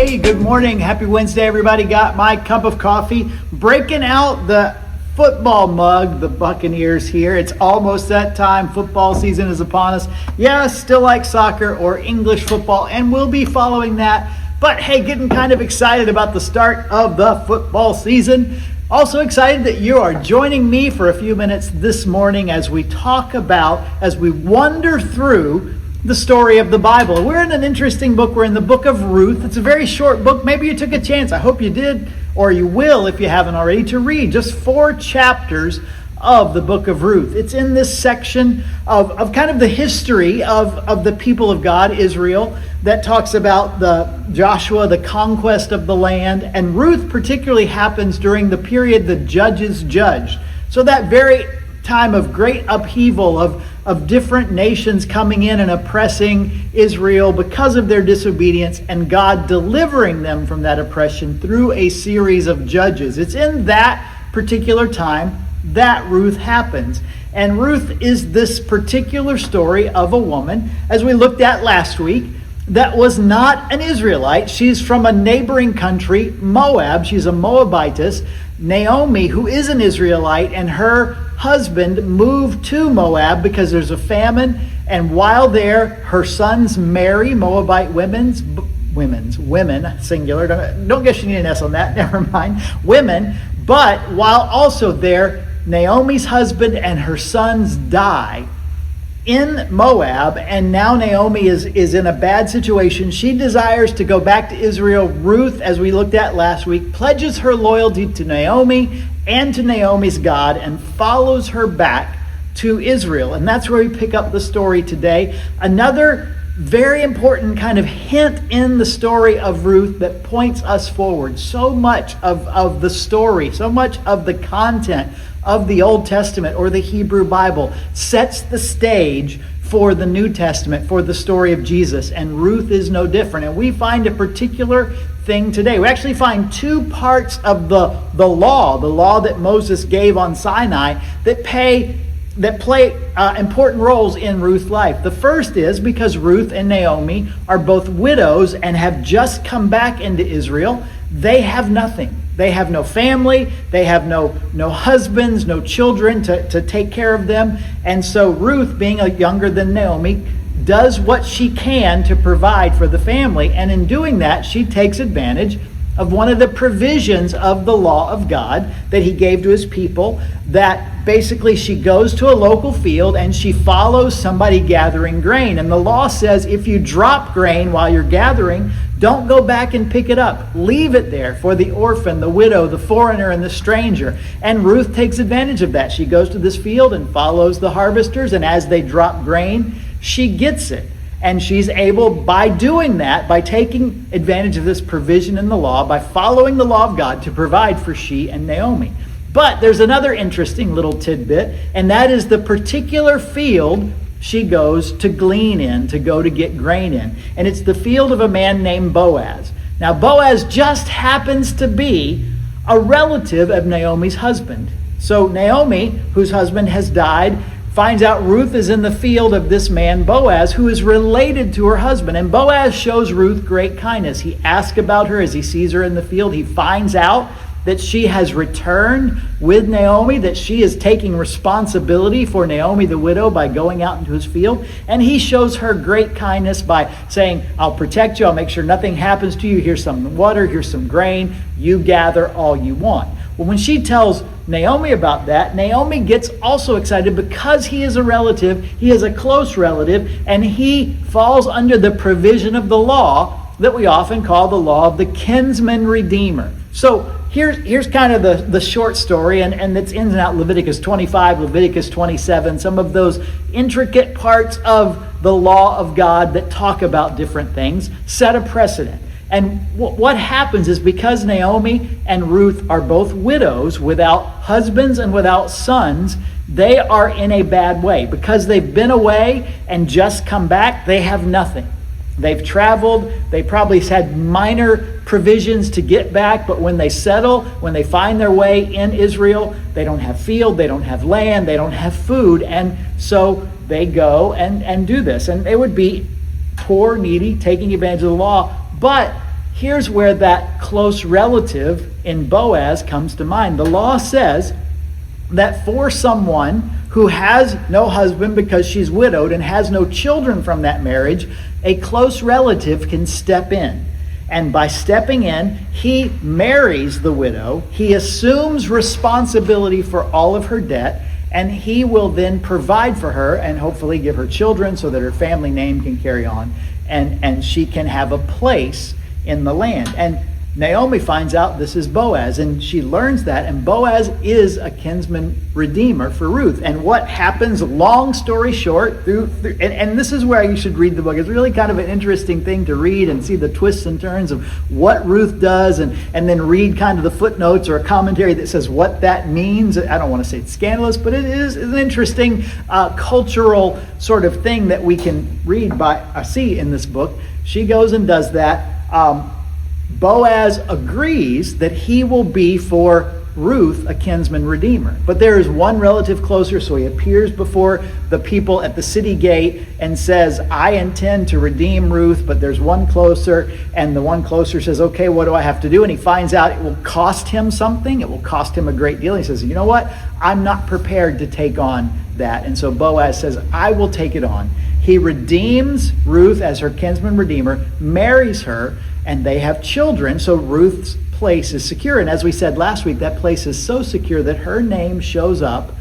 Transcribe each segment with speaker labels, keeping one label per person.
Speaker 1: Hey, good morning. Happy Wednesday, everybody. Got my cup of coffee. Breaking out the football mug, the Buccaneers here. It's almost that time. Football season is upon us. Yeah, still like soccer or English football, and we'll be following that. But hey, getting kind of excited about the start of the football season. Also excited that you are joining me for a few minutes this morning as we wander through the story of the Bible. We're in an interesting book. We're in the book of Ruth. It's a very short book. Maybe you took a chance. I hope you did, or you will if you haven't already, to read just 4 chapters of the book of Ruth. It's in this section of kind of the history of the people of God, Israel, that talks about Joshua, the conquest of the land. And Ruth particularly happens during the period the judges judged. So that very time of great upheaval of different nations coming in and oppressing Israel because of their disobedience, and God delivering them from that oppression through a series of judges. It's in that particular time that Ruth happens. And Ruth is this particular story of a woman, as we looked at last week, that was not an Israelite. She's from a neighboring country, Moab. She's a Moabitess. Naomi, who is an Israelite, and her husband moved to Moab because there's a famine. And while there, her sons marry Moabite women, singular. Don't guess you need an S on that. Never mind. Women. But while also there, Naomi's husband and her sons die in Moab, and now Naomi is in a bad situation. She desires to go back to Israel. Ruth, as we looked at last week, pledges her loyalty to Naomi and to Naomi's God and follows her back to Israel. And that's where we pick up the story today. Another very important kind of hint in the story of Ruth that points us forward. So much of the story, so much of the content of the Old Testament or the Hebrew Bible sets the stage for the New Testament, for the story of Jesus. And Ruth is no different. And we find a particular thing today. We actually find 2 parts of the law that Moses gave on Sinai that play important roles in Ruth's life. The first is because Ruth and Naomi are both widows and have just come back into Israel. They have nothing. They have no family. They have no husbands, no children to take care of them. And so Ruth, being younger than Naomi, does what she can to provide for the family. And in doing that, she takes advantage of one of the provisions of the law of God that he gave to his people, that basically she goes to a local field and she follows somebody gathering grain. And the law says if you drop grain while you're gathering, don't go back and pick it up. Leave it there for the orphan, the widow, the foreigner, and the stranger. And Ruth takes advantage of that. She goes to this field and follows the harvesters, and as they drop grain, she gets it. And she's able, by doing that, by taking advantage of this provision in the law, by following the law of God, to provide for she and Naomi. But there's another interesting little tidbit, and that is the particular field she goes to glean in, to go to get grain in. And it's the field of a man named Boaz. Now, Boaz just happens to be a relative of Naomi's husband. So Naomi, whose husband has died, finds out Ruth is in the field of this man, Boaz, who is related to her husband. And Boaz shows Ruth great kindness. He asks about her as he sees her in the field. He finds out that she has returned with Naomi, that she is taking responsibility for Naomi the widow by going out into his field. And he shows her great kindness by saying, I'll protect you, I'll make sure nothing happens to you. Here's some water, here's some grain. You gather all you want. Well, when she tells Naomi about that, Naomi gets also excited because he is a relative, he is a close relative, and he falls under the provision of the law that we often call the law of the kinsman redeemer. So here's kind of the short story, and it's in and out Leviticus 25, Leviticus 27, some of those intricate parts of the law of God that talk about different things, set a precedent. And what happens is, because Naomi and Ruth are both widows without husbands and without sons, they are in a bad way. Because they've been away and just come back, they have nothing. They've traveled, they probably had minor provisions to get back, but when they settle, when they find their way in Israel, they don't have field, they don't have land, they don't have food, and so they go and do this. And they would be poor, needy, taking advantage of the law, but here's where that close relative in Boaz comes to mind. The law says that for someone who has no husband because she's widowed and has no children from that marriage, a close relative can step in. And by stepping in, he marries the widow. He assumes responsibility for all of her debt, and he will then provide for her and hopefully give her children so that her family name can carry on and she can have a place in the land. And Naomi finds out this is Boaz, and she learns that, and Boaz is a kinsman redeemer for Ruth. And what happens, long story short, and this is where you should read the book. It's really kind of an interesting thing to read and see the twists and turns of what Ruth does, and then read kind of the footnotes or a commentary that says what that means. I don't want to say it's scandalous, but it is an interesting cultural sort of thing that we can see in this book. She goes and does that. Boaz agrees that he will be for Ruth a kinsman redeemer. But there is one relative closer, so he appears before the people at the city gate and says, I intend to redeem Ruth, but there's one closer. And the one closer says, okay, what do I have to do? And he finds out it will cost him something. It will cost him a great deal. He says, you know what? I'm not prepared to take on that. And so Boaz says, I will take it on. He redeems Ruth as her kinsman redeemer, marries her, and they have children. So Ruth's place is secure. And as we said last week, that place is so secure that her name shows up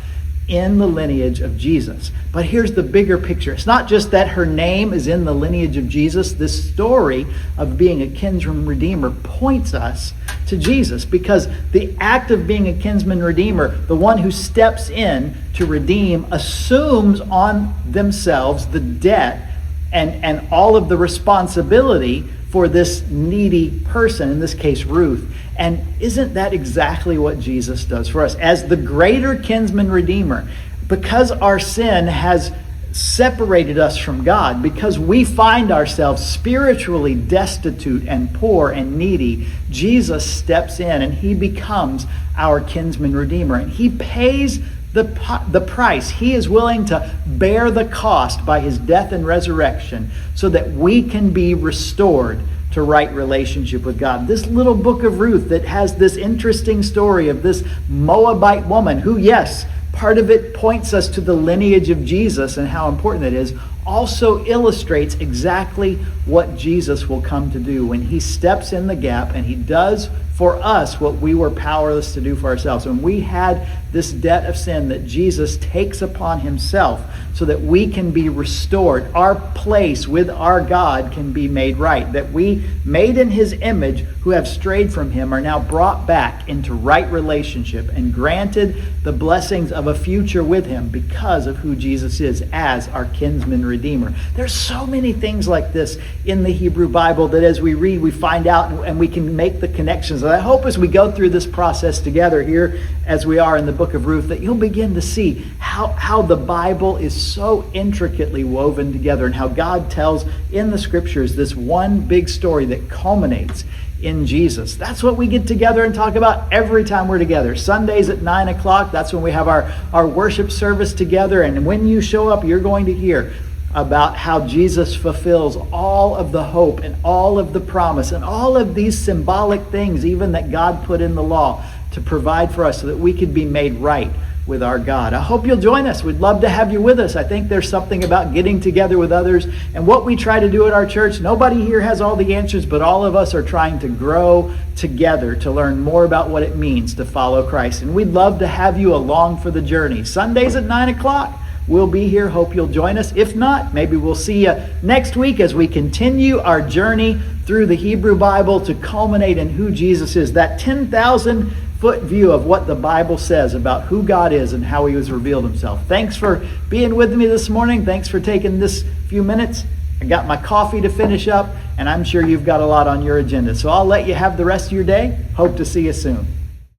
Speaker 1: in the lineage of Jesus. But here's the bigger picture. It's not just that her name is in the lineage of Jesus. This story of being a kinsman redeemer points us to Jesus, because the act of being a kinsman redeemer, the one who steps in to redeem, assumes on themselves the debt and all of the responsibility for this needy person, in this case Ruth. And isn't that exactly what Jesus does for us? As the greater kinsman redeemer, because our sin has separated us from God, because we find ourselves spiritually destitute and poor and needy, Jesus steps in and he becomes our kinsman redeemer. And he pays the price. He is willing to bear the cost by his death and resurrection so that we can be restored to right relationship with God. This little book of Ruth that has this interesting story of this Moabite woman who, yes, part of it points us to the lineage of Jesus and how important it is, also illustrates exactly what Jesus will come to do when he steps in the gap and he does for us what we were powerless to do for ourselves. When we had this debt of sin that Jesus takes upon himself so that we can be restored, our place with our God can be made right, that we, made in his image, who have strayed from him, are now brought back into right relationship and granted the blessings of a future with him because of who Jesus is as our kinsman redeemer. There's so many things like this in the Hebrew Bible that as we read, we find out and we can make the connections. And I hope as we go through this process together here, as we are in the book of Ruth, that you'll begin to see how the Bible is so intricately woven together and how God tells in the scriptures this one big story that culminates in Jesus. That's what we get together and talk about every time we're together. Sundays at 9 o'clock, that's when we have our worship service together. And when you show up, you're going to hear about how Jesus fulfills all of the hope and all of the promise and all of these symbolic things, even that God put in the law to provide for us so that we could be made right with our God. I hope you'll join us. We'd love to have you with us. I think there's something about getting together with others and what we try to do at our church. Nobody here has all the answers, but all of us are trying to grow together to learn more about what it means to follow Christ. And we'd love to have you along for the journey. Sundays at 9 o'clock. We'll be here. Hope you'll join us. If not, maybe we'll see you next week as we continue our journey through the Hebrew Bible to culminate in who Jesus is. That 10,000-foot view of what the Bible says about who God is and how he has revealed himself. Thanks for being with me this morning. Thanks for taking this few minutes. I got my coffee to finish up, and I'm sure you've got a lot on your agenda. So I'll let you have the rest of your day. Hope to see you soon.